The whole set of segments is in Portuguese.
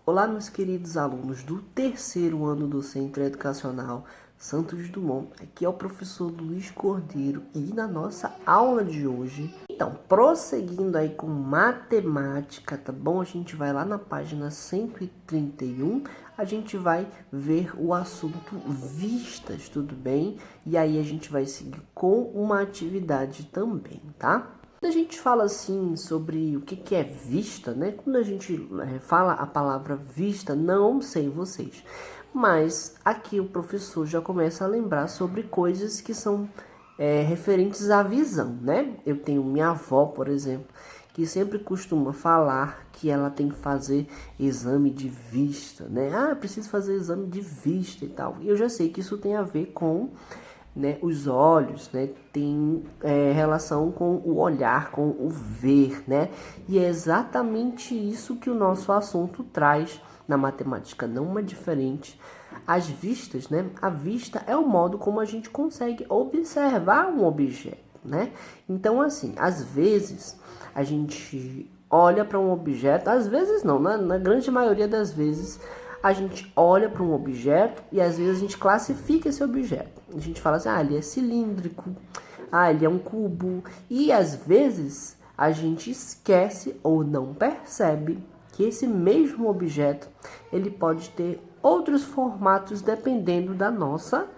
Olá, meus queridos alunos do terceiro ano do Centro Educacional Santos Dumont. Aqui é o professor Luiz Cordeiro e na nossa aula de hoje, então, prosseguindo aí com matemática, tá bom? A gente vai lá na página 131, a gente vai ver o assunto vistas, tudo bem? E aí a gente vai seguir com uma atividade também, tá? Quando a gente fala assim sobre o que é vista, né? Quando a gente fala a palavra vista, não sei vocês, mas aqui o professor já começa a lembrar sobre coisas que são referentes à visão, né? Eu tenho minha avó, por exemplo, que sempre costuma falar que ela tem que fazer exame de vista, né? Ah, preciso fazer exame de vista e tal. E eu já sei que isso tem a ver com os olhos, né, tem relação com o olhar, com o ver, né? E é exatamente isso que o nosso assunto traz na matemática, não é diferente. As vistas, né? A vista é o modo como a gente consegue observar um objeto, né? Então, assim, às vezes a gente olha para um objeto, às vezes não, na grande maioria das vezes a gente olha para um objeto e às vezes a gente classifica esse objeto. A gente fala assim, ele é cilíndrico, ele é um cubo. E às vezes a gente esquece ou não percebe que esse mesmo objeto ele pode ter outros formatos dependendo da nossa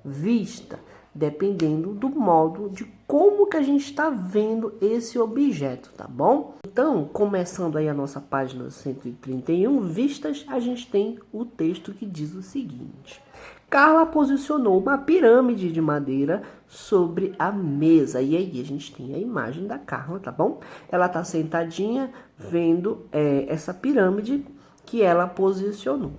vista, dependendo do modo de como que a gente está vendo esse objeto, tá bom? Então, começando aí a nossa página 131, vistas, a gente tem o texto que diz o seguinte: Carla posicionou uma pirâmide de madeira sobre a mesa. E aí a gente tem a imagem da Carla, tá bom? Ela tá sentadinha vendo essa pirâmide que ela posicionou.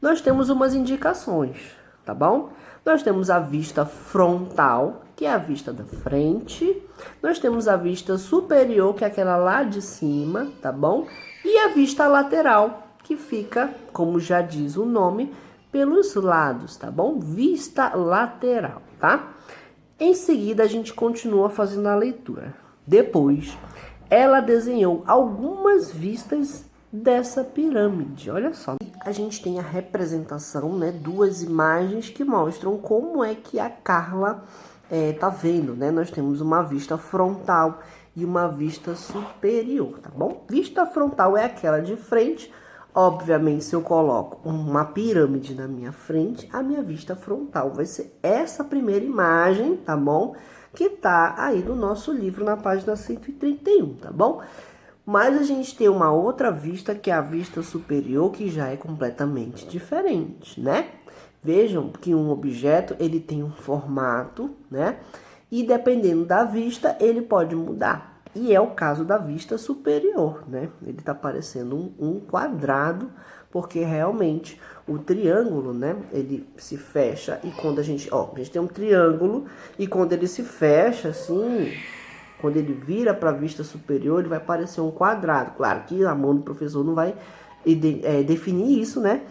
Nós temos umas indicações, tá bom? Nós temos a vista frontal, que é a vista da frente. Nós temos a vista superior, que é aquela lá de cima, tá bom? E a vista lateral, que fica, como já diz o nome, pelos lados, tá bom? Vista lateral, tá? Em seguida, a gente continua fazendo a leitura. Depois, ela desenhou algumas vistas dessa pirâmide, olha só. A gente tem a representação, né, duas imagens que mostram como é que a Carla tá vendo, né? Nós temos uma vista frontal e uma vista superior, tá bom? Vista frontal é aquela de frente. Obviamente, se eu coloco uma pirâmide na minha frente, a minha vista frontal vai ser essa primeira imagem, tá bom? Que tá aí no nosso livro na página 131, tá bom? Mas a gente tem uma outra vista, que é a vista superior, que já é completamente diferente, né? Vejam que um objeto, ele tem um formato, né? E dependendo da vista, ele pode mudar. E é o caso da vista superior, né? Ele tá parecendo um quadrado, porque realmente o triângulo, né? Ele se fecha e quando a gente tem um triângulo e quando ele se fecha, assim, quando ele vira para a vista superior, ele vai parecer um quadrado. Claro que a mão do professor não vai definir isso, né?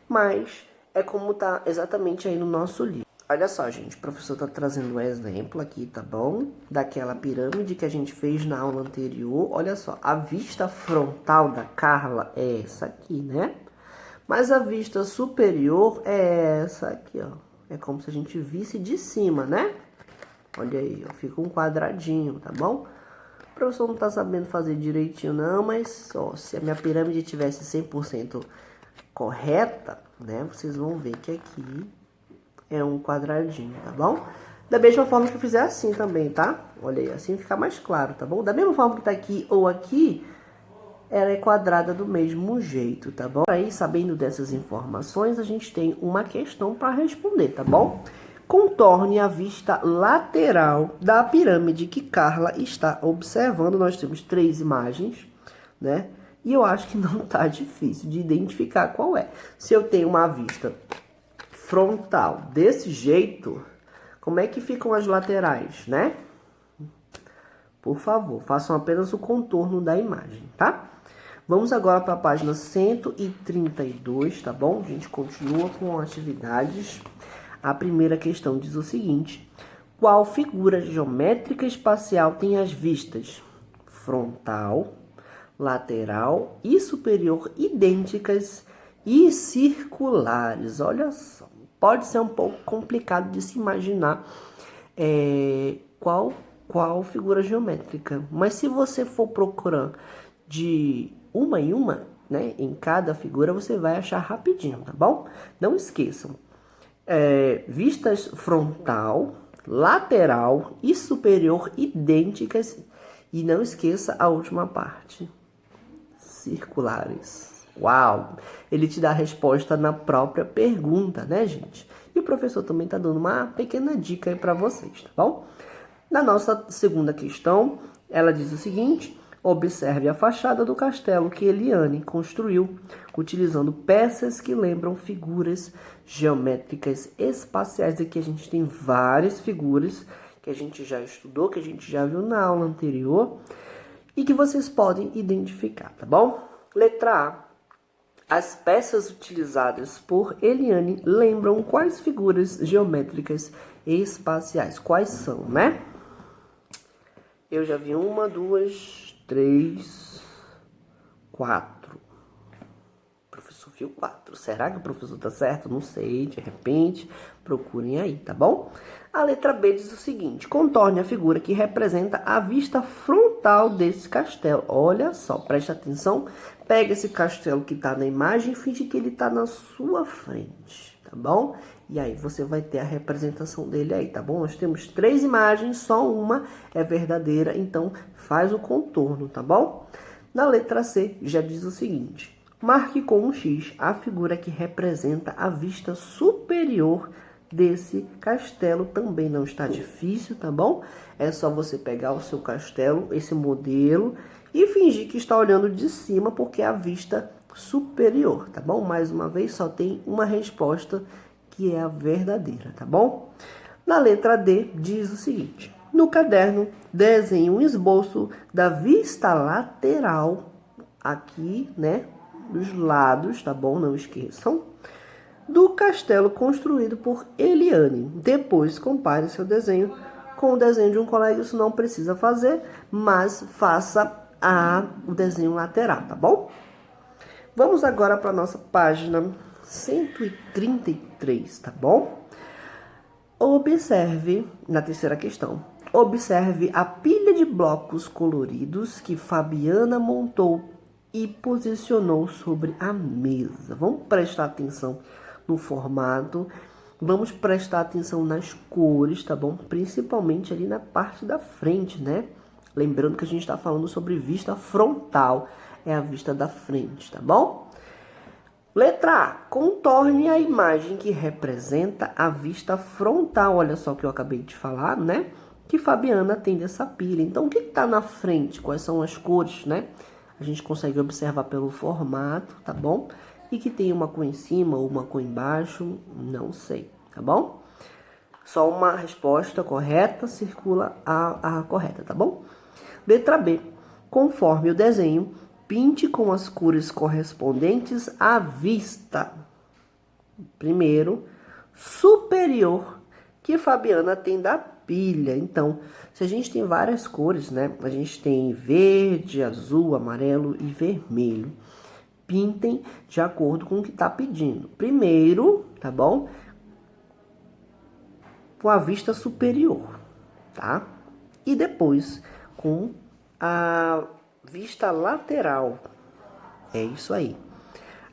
Mas é como tá exatamente aí no nosso livro. Olha só, gente, o professor tá trazendo um exemplo aqui, tá bom? Daquela pirâmide que a gente fez na aula anterior. Olha só, a vista frontal da Carla é essa aqui, né? Mas a vista superior é essa aqui, ó. É como se a gente visse de cima, né? Olha aí, ó, fica um quadradinho, tá bom? O professor não tá sabendo fazer direitinho não, mas ó, se a minha pirâmide tivesse 100% correta, né? Vocês vão ver que aqui é um quadradinho, tá bom? Da mesma forma que eu fizer assim também, tá? Olha aí, assim fica mais claro, tá bom? Da mesma forma que tá aqui ou aqui, ela é quadrada do mesmo jeito, tá bom? Aí, sabendo dessas informações, a gente tem uma questão para responder, tá bom? Contorne a vista lateral da pirâmide que Carla está observando. Nós temos 3 imagens, né? E eu acho que não tá difícil de identificar qual é. Se eu tenho uma vista frontal desse jeito, como é que ficam as laterais, né? Por favor, façam apenas o contorno da imagem, tá? Vamos agora para a página 132, tá bom? A gente continua com atividades. A primeira questão diz o seguinte: qual figura geométrica espacial tem as vistas frontal, lateral e superior idênticas e circulares. Olha só, pode ser um pouco complicado de se imaginar qual figura geométrica, mas se você for procurando de uma em uma, né, em cada figura, você vai achar rapidinho, tá bom? Não esqueçam, vistas frontal, lateral e superior idênticas, e não esqueça a última parte, circulares. Uau! Ele te dá a resposta na própria pergunta, né, gente? E o professor também está dando uma pequena dica aí para vocês, tá bom? Na nossa segunda questão, ela diz o seguinte: observe a fachada do castelo que Eliane construiu, utilizando peças que lembram figuras geométricas espaciais. Aqui a gente tem várias figuras que a gente já estudou, que a gente já viu na aula anterior e que vocês podem identificar, tá bom? Letra A. As peças utilizadas por Eliane lembram quais figuras geométricas espaciais? Quais são, né? Eu já vi 1, 2, 3, 4. O professor viu 4. Será que o professor tá certo? Não sei, de repente, procurem aí, tá bom? A letra B diz o seguinte: contorne a figura que representa a vista frontal desse castelo. Olha só, preste atenção. Pega esse castelo que tá na imagem e finge que ele tá na sua frente, tá bom? E aí você vai ter a representação dele aí, tá bom? Nós temos 3 imagens, só uma é verdadeira, então faz o contorno, tá bom? Na letra C já diz o seguinte: marque com um X a figura que representa a vista superior desse castelo. Também não está difícil, tá bom? É só você pegar o seu castelo, esse modelo, e fingir que está olhando de cima, porque é a vista superior, tá bom? Mais uma vez, só tem uma resposta que é a verdadeira, tá bom? Na letra D, diz o seguinte: no caderno, desenhe um esboço da vista lateral, aqui, né, dos lados, tá bom? Não esqueçam, do castelo construído por Eliane. Depois, compare seu desenho com o desenho de um colega. Isso não precisa fazer, mas faça o desenho lateral, tá bom? Vamos agora para a nossa página 133, tá bom? Observe, na terceira questão, observe a pilha de blocos coloridos que Fabiana montou e posicionou sobre a mesa. Vamos prestar atenção no formato, vamos prestar atenção nas cores, tá bom? Principalmente ali na parte da frente, né? Lembrando que a gente está falando sobre vista frontal, é a vista da frente, tá bom? Letra A. Contorne a imagem que representa a vista frontal. Olha só o que eu acabei de falar, né? Que Fabiana tem dessa pilha. Então, o que está na frente? Quais são as cores, né? A gente consegue observar pelo formato, tá bom? E que tem uma cor em cima ou uma cor embaixo, não sei, tá bom? Só uma resposta correta circula a correta, tá bom? Letra B. Conforme o desenho, pinte com as cores correspondentes à vista. Primeiro, superior, que Fabiana tem da pilha. Então, se a gente tem várias cores, né? A gente tem verde, azul, amarelo e vermelho. Pintem de acordo com o que está pedindo. Primeiro, tá bom? Com a vista superior, tá? E depois com a vista lateral. É isso aí.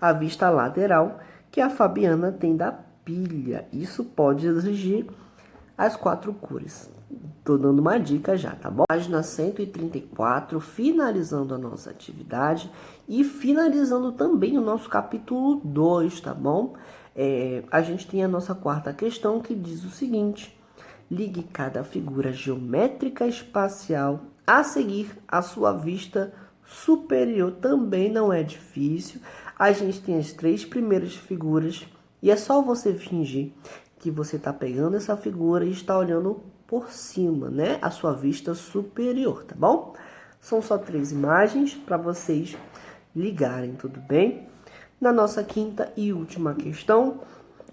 A vista lateral que a Fabiana tem da pilha. Isso pode exigir as 4 cores. Tô dando uma dica já, tá bom? Página 134, finalizando a nossa atividade e finalizando também o nosso capítulo 2, tá bom? A gente tem a nossa quarta questão que diz o seguinte: ligue cada figura geométrica espacial a seguir a sua vista superior. Também não é difícil. A gente tem as 3 primeiras figuras e é só você fingir que você está pegando essa figura e está olhando por cima, né? A sua vista superior, tá bom? São só 3 imagens para vocês ligarem, tudo bem? Na nossa quinta e última questão,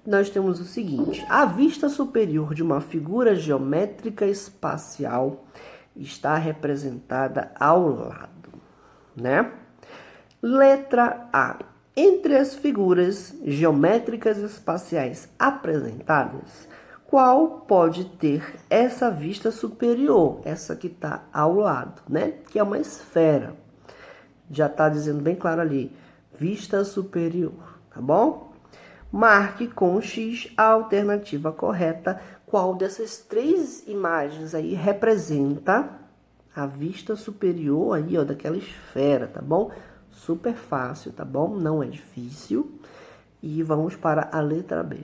nós temos o seguinte: a vista superior de uma figura geométrica espacial está representada ao lado, né? Letra A. Entre as figuras geométricas espaciais apresentadas, qual pode ter essa vista superior? Essa que está ao lado, né? Que é uma esfera. Já está dizendo bem claro ali, vista superior, tá bom? Marque com X a alternativa correta. Qual dessas três imagens aí representa a vista superior aí, ó, daquela esfera, tá bom? Super fácil, tá bom? Não é difícil. E vamos para a letra B.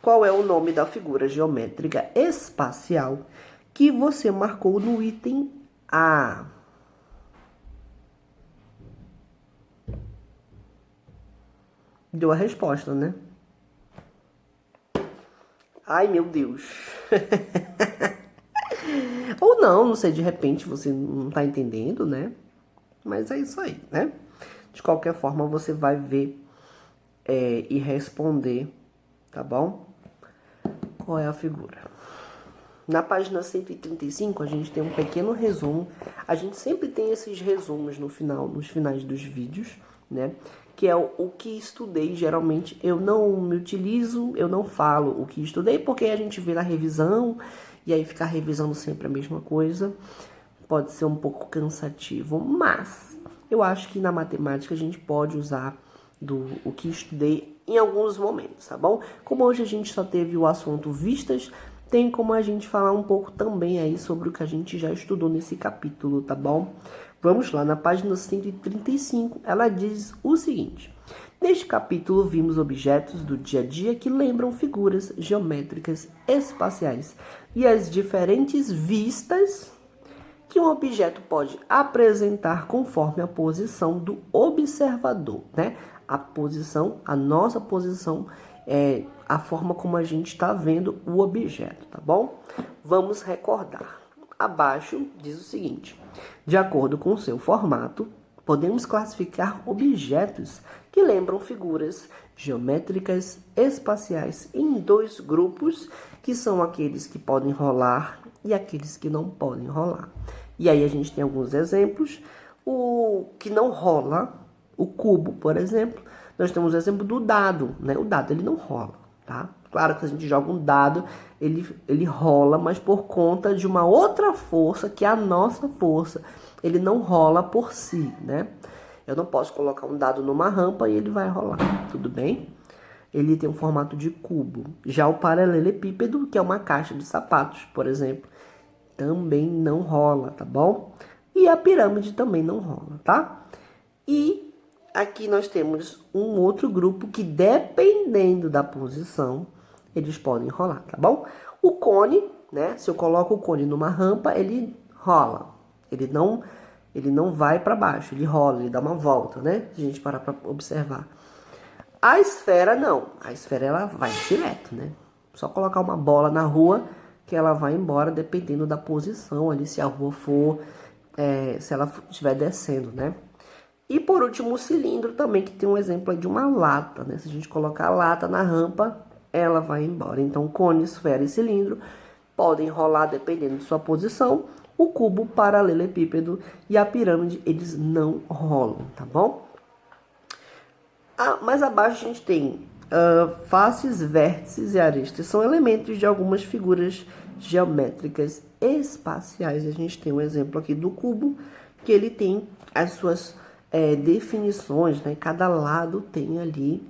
Qual é o nome da figura geométrica espacial que você marcou no item A? Deu a resposta, né? Ai, meu Deus. Ou não sei, de repente você não tá entendendo, né? Mas é isso aí, né? De qualquer forma, você vai ver e responder, tá bom? Qual é a figura? Na página 135, a gente tem um pequeno resumo. A gente sempre tem esses resumos no final, nos finais dos vídeos, né? Que é o que estudei. Geralmente eu não me utilizo, eu não falo o que estudei, porque a gente vê na revisão, e aí ficar revisando sempre a mesma coisa pode ser um pouco cansativo, mas eu acho que na matemática a gente pode usar o que estudei em alguns momentos, tá bom? Como hoje a gente só teve o assunto vistas, tem como a gente falar um pouco também aí sobre o que a gente já estudou nesse capítulo, tá bom? Vamos lá, na página 135, ela diz o seguinte: neste capítulo vimos objetos do dia a dia que lembram figuras geométricas espaciais e as diferentes vistas que um objeto pode apresentar conforme a posição do observador, né? A posição, a nossa posição é a forma como a gente está vendo o objeto, tá bom? Vamos recordar. Abaixo diz o seguinte: de acordo com seu formato, podemos classificar objetos que lembram figuras geométricas espaciais em dois grupos, que são aqueles que podem rolar e aqueles que não podem rolar. E aí a gente tem alguns exemplos. O que não rola, o cubo, por exemplo, nós temos o exemplo do dado, né? O dado, ele não rola, tá? Claro que a gente joga um dado, ele rola, mas por conta de uma outra força, que é a nossa força. Ele não rola por si, né? Eu não posso colocar um dado numa rampa e ele vai rolar, tudo bem? Ele tem um formato de cubo. Já o paralelepípedo, que é uma caixa de sapatos, por exemplo, também não rola, tá bom? E a pirâmide também não rola, tá? E aqui nós temos um outro grupo que, dependendo da posição, eles podem rolar, tá bom? O cone, né? Se eu coloco o cone numa rampa, ele rola. Ele não vai para baixo, ele rola, ele dá uma volta, né? Se a gente parar para observar. A esfera não. A esfera ela vai direto, né? Só colocar uma bola na rua que ela vai embora dependendo da posição ali, se a rua for, se ela estiver descendo, né? E por último o cilindro também, que tem um exemplo aí de uma lata, né? Se a gente colocar a lata na rampa, ela vai embora. Então cone, esfera e cilindro podem rolar dependendo de sua posição. O cubo, paralelepípedo e a pirâmide, eles não rolam, tá bom? Mais abaixo a gente tem faces, vértices e arestas. São elementos de algumas figuras geométricas espaciais. A gente tem um exemplo aqui do cubo, que ele tem as suas definições, né? Cada lado tem ali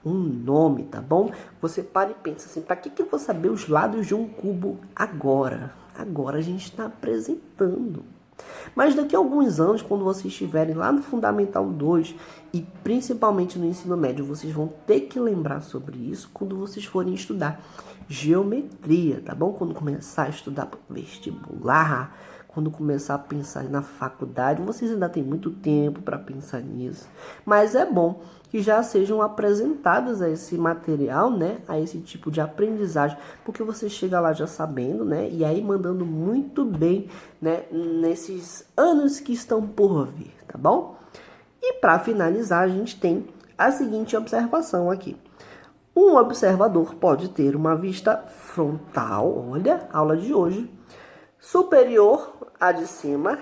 um nome, tá bom? Você para e pensa assim, para que eu vou saber os lados de um cubo agora? Agora a gente está apresentando. Mas daqui a alguns anos, quando vocês estiverem lá no Fundamental 2 e principalmente no ensino médio, vocês vão ter que lembrar sobre isso quando vocês forem estudar geometria, tá bom? Quando começar a estudar vestibular, quando começar a pensar na faculdade, vocês ainda têm muito tempo para pensar nisso. Mas é bom que já sejam apresentadas a esse material, né? A esse tipo de aprendizagem, porque você chega lá já sabendo, né? E aí mandando muito bem, né? Nesses anos que estão por vir, tá bom? E para finalizar, a gente tem a seguinte observação aqui. Um observador pode ter uma vista frontal, olha, aula de hoje, superior à de cima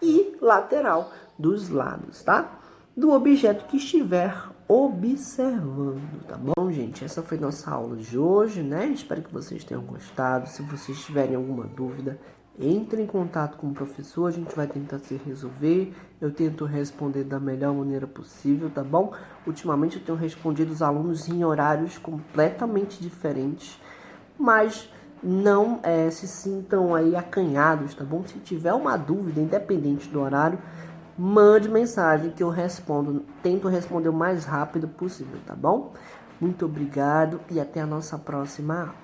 e lateral dos lados, tá? Do objeto que estiver observando, tá bom, gente? Essa foi nossa aula de hoje, né? Espero que vocês tenham gostado. Se vocês tiverem alguma dúvida, entre em contato com o professor, a gente vai tentar se resolver. Eu tento responder da melhor maneira possível, tá bom? Ultimamente eu tenho respondido os alunos em horários completamente diferentes, mas não se sintam aí acanhados, tá bom? Se tiver uma dúvida, independente do horário, mande mensagem que eu respondo, tento responder o mais rápido possível, tá bom? Muito obrigado e até a nossa próxima aula.